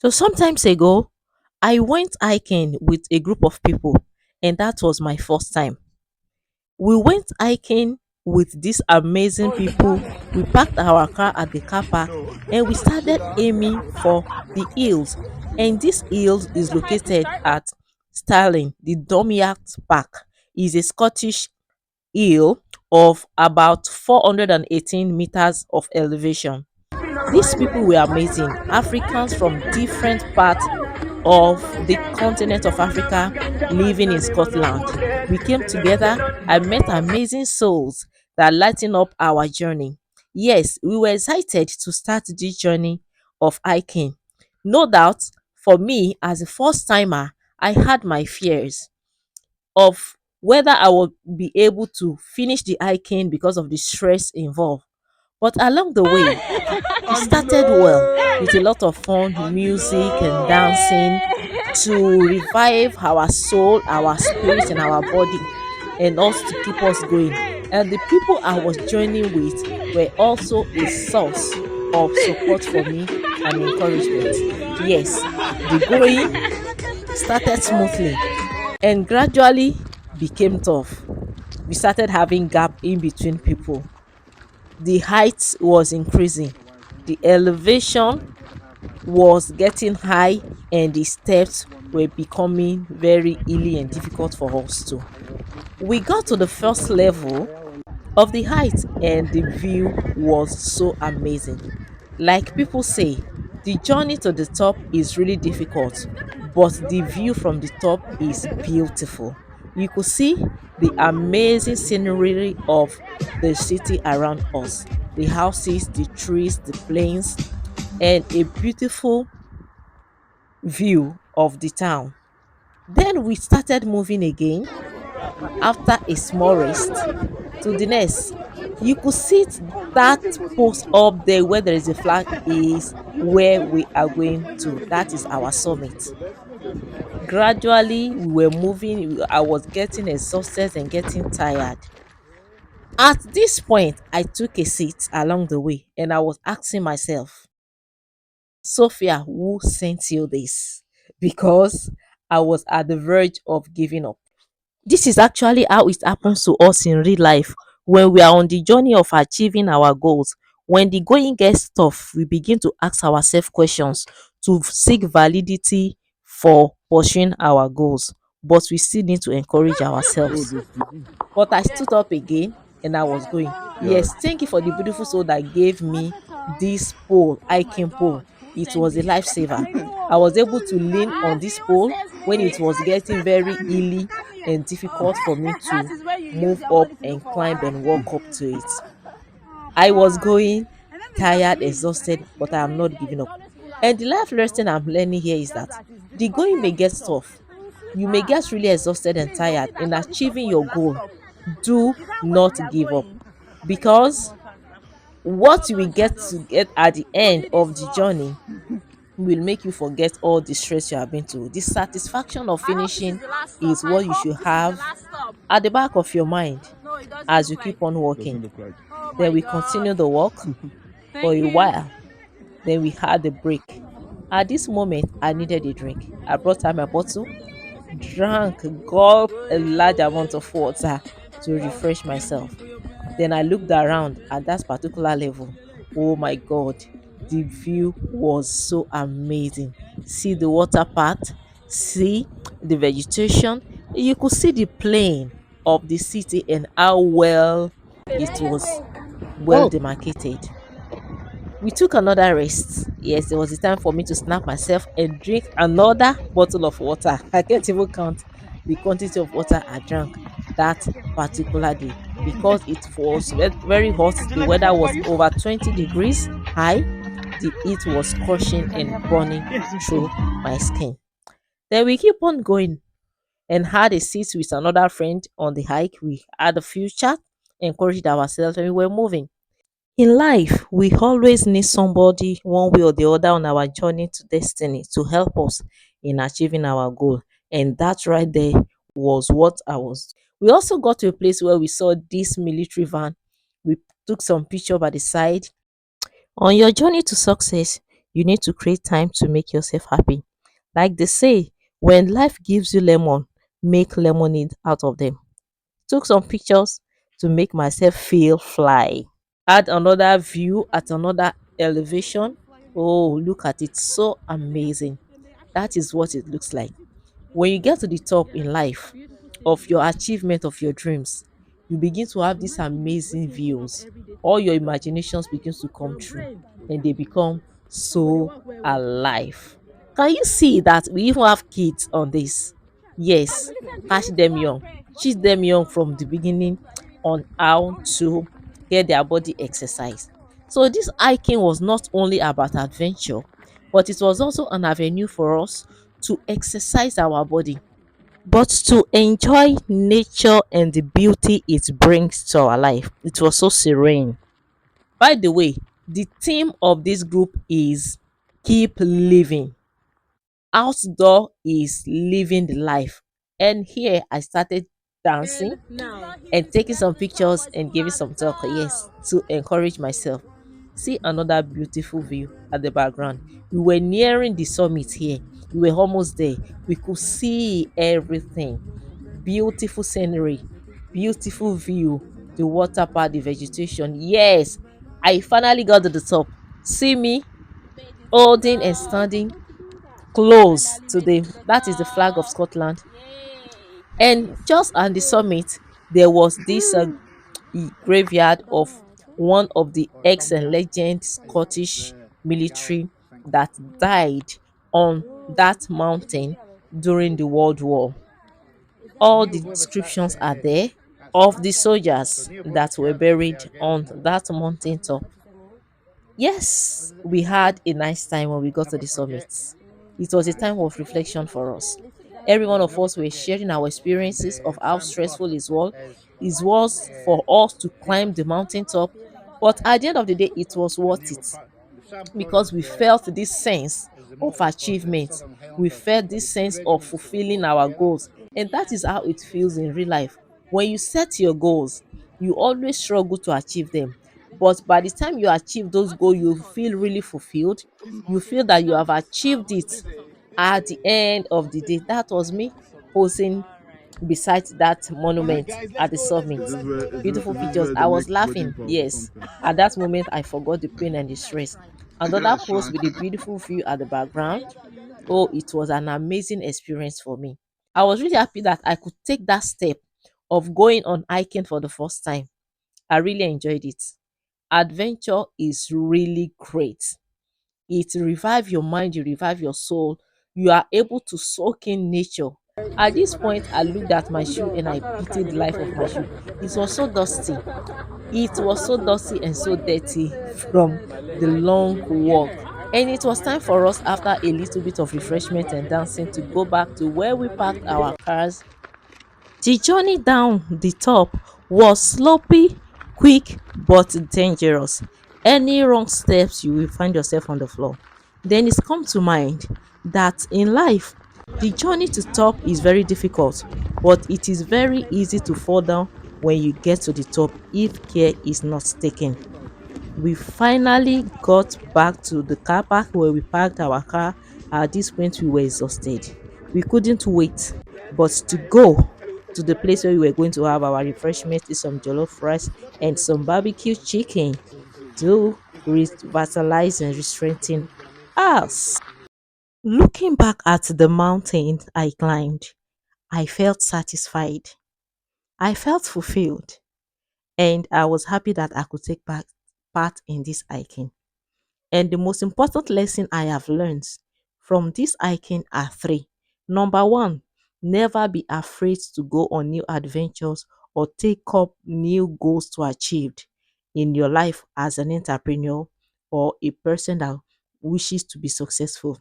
So sometimes ago, I went hiking with a group of people, and that was my first time. We went hiking with these amazing people. We parked our car at the car park and we started aiming for the hills. And this hill is located at Stirling, the Domiat Park. Is a Scottish hill of about 418 meters of elevation. These people were amazing. Africans from different parts of the continent of Africa living in Scotland. We came together. I met amazing souls that lighten up our journey. Yes, we were excited to start this journey of hiking. No doubt, for me, as a first timer, I had my fears of whether I would be able to finish the hiking because of the stress involved. But along the way, it started well with a lot of fun, music and dancing to revive our soul, our spirit, and our body, and also to keep us going. And the people I was joining with were also a source of support for me and encouragement. Yes, the going started smoothly and gradually became tough. We started having gap in between people. The height was increasing, the elevation was getting high, and the steps were becoming very hilly and difficult for us too. We got to the first level of the height and the view was so amazing. Like people say, the journey to the top is really difficult, but the view from the top is beautiful. You could see the amazing scenery of the city around us, the houses, the trees, the plains, and a beautiful view of the town. Then we started moving again after a small rest to the next. You could see that post up there where there is a flag is where we are going to. That is our summit. Gradually, we were moving. I was getting exhausted and getting tired. At this point, I took a seat along the way and I was asking myself, Sophia, who sent you this? Because I was at the verge of giving up. This is actually how it happens to us in real life when we are on the journey of achieving our goals. When the going gets tough, we begin to ask ourselves questions to seek validity for pursuing our goals. But we still need to encourage ourselves. But I stood up again and I was going. Yes, thank you for the beautiful soul that gave me this pole, hiking pole. It was a lifesaver. I was able to lean on this pole when it was getting very hilly and difficult for me to move up and climb and walk up to it. I was going tired, exhausted, but I am not giving up. And the life lesson I'm learning here is that the going may get tough. You may get really exhausted and tired in achieving your goal. Do not give up because what you will get to get at the end of the journey will make you forget all the stress you have been through. The satisfaction of finishing is what you should have at the back of your mind as you keep on walking. Then we continue the walk for a while. Then we had a break. At this moment, I needed a drink. I brought out my bottle, drank, gulped a large amount of water to refresh myself. Then I looked around at that particular level. Oh my God, the view was so amazing. See the water part, see the vegetation. You could see the plain of the city and how well it was well Oh, demarcated. We took another rest. Yes, it was the time for me to snap myself and drink another bottle of water. I can't even count the quantity of water I drank that particular day because it was very hot. The weather was over 20 degrees high. The heat was scorching and burning through my skin. Then we keep on going and had a seat with another friend on the hike. We had a few chat, encouraged ourselves, and we were moving. In life, we always need somebody, one way or the other, on our journey to destiny to help us in achieving our goal. And that right there was what I was. We also got to a place where we saw this military van. We took some picture by the side. On your journey to success, You need to create time to make yourself happy. Like they say, when life gives you lemon, make lemonade out of them. Took some pictures to make myself feel fly. Add another view at another elevation. Oh, look at it. So amazing. That is what it looks like. When you get to the top in life of your achievement of your dreams, you begin to have these amazing views. All your imaginations begins to come true and they become so alive. Can you see that we even have kids on this? Yes, catch them young, teach them young from the beginning on how to get their body exercise. So this hiking was not only about adventure, but it was also an avenue for us to exercise our body, but to enjoy nature and the beauty it brings to our life. It was so serene. By the way, the theme of this group is keep living. Outdoor is living the life. And here I started dancing and taking some pictures and giving some talk, yes, to encourage myself. See another beautiful view at the background. We were nearing the summit here. We were almost there. We could see everything. Beautiful scenery, beautiful view, the water part, the vegetation. Yes, I finally got to the top. See me holding and standing close to the that is the flag of Scotland. And just on the summit, there was this graveyard of one of the ex and legend Scottish military that died on that mountain during the World War. All the descriptions are there of the soldiers that were buried on that mountain top. Yes, we had a nice time when we got to the summit. It was a time of reflection for us. Every one of us were sharing our experiences of how stressful it was for us to climb the mountain top. But at the end of the day, it was worth it because we felt this sense of achievement. We felt this sense of fulfilling our goals. And that is how it feels in real life. When you set your goals, you always struggle to achieve them. But by the time you achieve those goals, you feel really fulfilled. You feel that you have achieved it at the end of the day. That was me posing beside that monument at the summit. Beautiful pictures. I was laughing. Yes. At that moment, I forgot the pain and the stress. Another post with a beautiful view at the background. Oh, it was an amazing experience for me. I was really happy that I could take that step of going on hiking for the first time. I really enjoyed it. Adventure is really great. It revive your mind, you revive your soul. You are able to soak in nature. At this point, I looked at my shoe and I pitied the life of my shoe. It was so dusty. It was so dusty and so dirty from the long walk. And it was time for us, after a little bit of refreshment and dancing, to go back to where we parked our cars. The journey down the top was sloppy, quick, but dangerous. Any wrong steps, you will find yourself on the floor. Then it's come to mind that in life, the journey to top is very difficult, but it is very easy to fall down when you get to the top if care is not taken. We finally got back to the car park where we parked our car. At this point, we were exhausted. We couldn't wait but to go to the place where we were going to have our refreshments, eat some jollof rice and some barbecue chicken to revitalize and strengthen us. Looking back at the mountain I climbed, I felt satisfied. I felt fulfilled. And I was happy that I could take part in this hiking. And the most important lesson I have learned from this hiking are three. Number one, never be afraid to go on new adventures or take up new goals to achieve in your life as an entrepreneur or a person that wishes to be successful.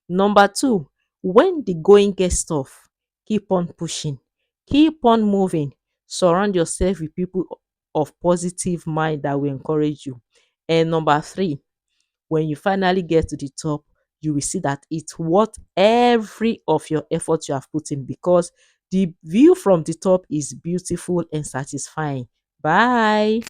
Number two, when the going gets tough, keep on pushing, keep on moving, surround yourself with people of positive mind that will encourage you. And number three, when you finally get to the top, you will see that it's worth every of your effort you have put in because the view from the top is beautiful and satisfying. Bye.